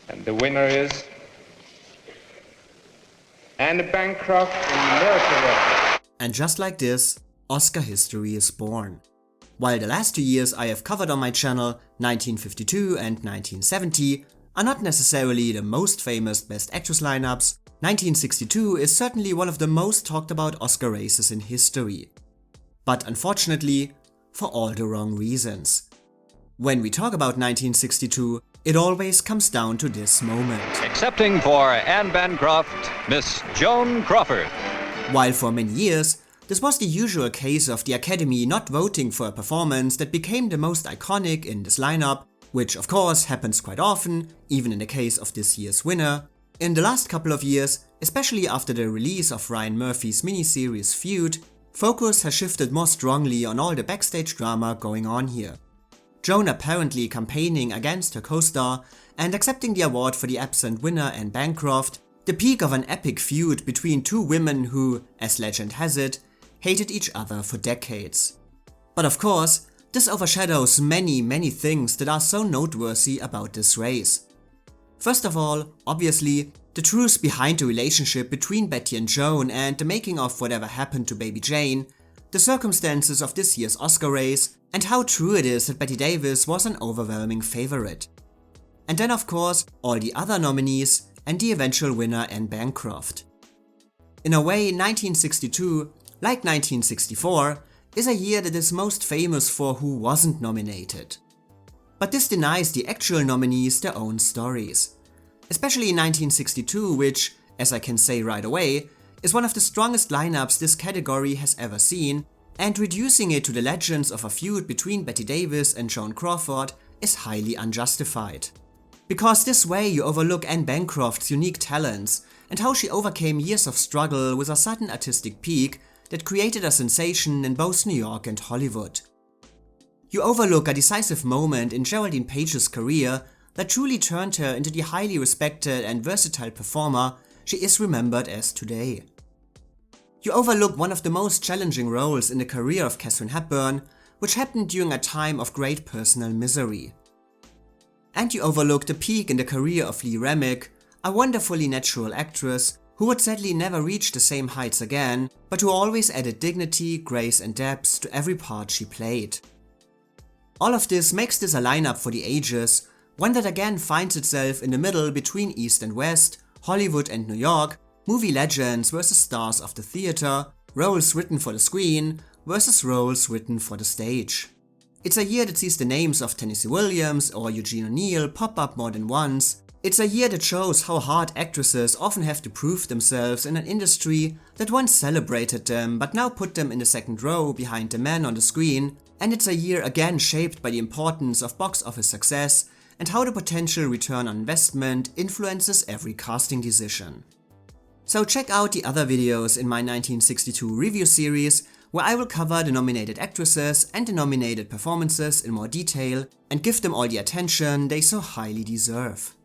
And the winner is Anne Bancroft in Miracle. And just like this, Oscar history is born. While the last 2 years I have covered on my channel, 1952 and 1970, are not necessarily the most famous Best Actress lineups, 1962 is certainly one of the most talked about Oscar races in history. But unfortunately, for all the wrong reasons. When we talk about 1962, it always comes down to this moment. Accepting for Anne Bancroft, Miss Joan Crawford. While for many years, this was the usual case of the Academy not voting for a performance that became the most iconic in this lineup, which of course happens quite often, even in the case of this year's winner. In the last couple of years, especially after the release of Ryan Murphy's miniseries Feud, focus has shifted more strongly on all the backstage drama going on here. Joan apparently campaigning against her co-star and accepting the award for the absent winner Anne Bancroft, the peak of an epic feud between two women who, as legend has it, hated each other for decades. But of course, this overshadows many things that are so noteworthy about this race. First of all, obviously, the truth behind the relationship between Betty and Joan and the making of whatever happened to Baby Jane, the circumstances of this year's Oscar race, and how true it is that Bette Davis was an overwhelming favorite. And then of course, all the other nominees and the eventual winner Anne Bancroft. In a way, 1962, like 1964, is a year that is most famous for who wasn't nominated. But this denies the actual nominees their own stories. Especially in 1962, which, as I can say right away, is one of the strongest lineups this category has ever seen, and reducing it to the legends of a feud between Bette Davis and Joan Crawford is highly unjustified. Because this way you overlook Anne Bancroft's unique talents and how she overcame years of struggle with a sudden artistic peak that created a sensation in both New York and Hollywood. You overlook a decisive moment in Geraldine Page's career that truly turned her into the highly respected and versatile performer she is remembered as today. You overlook one of the most challenging roles in the career of Katharine Hepburn, which happened during a time of great personal misery. And you overlook the peak in the career of Remick, a wonderfully natural actress who would sadly never reach the same heights again, but who always added dignity, grace and depth to every part she played. All of this makes this a lineup for the ages, one that again finds itself in the middle between East and West, Hollywood and New York, movie legends versus stars of the theater, roles written for the screen versus roles written for the stage. It's a year that sees the names of Tennessee Williams or Eugene O'Neill pop up more than once. It's a year that shows how hard actresses often have to prove themselves in an industry that once celebrated them but now put them in the second row behind the men on the screen, and it's a year again shaped by the importance of box office success and how the potential return on investment influences every casting decision. So check out the other videos in my 1962 review series, where I will cover the nominated actresses and the nominated performances in more detail and give them all the attention they so highly deserve.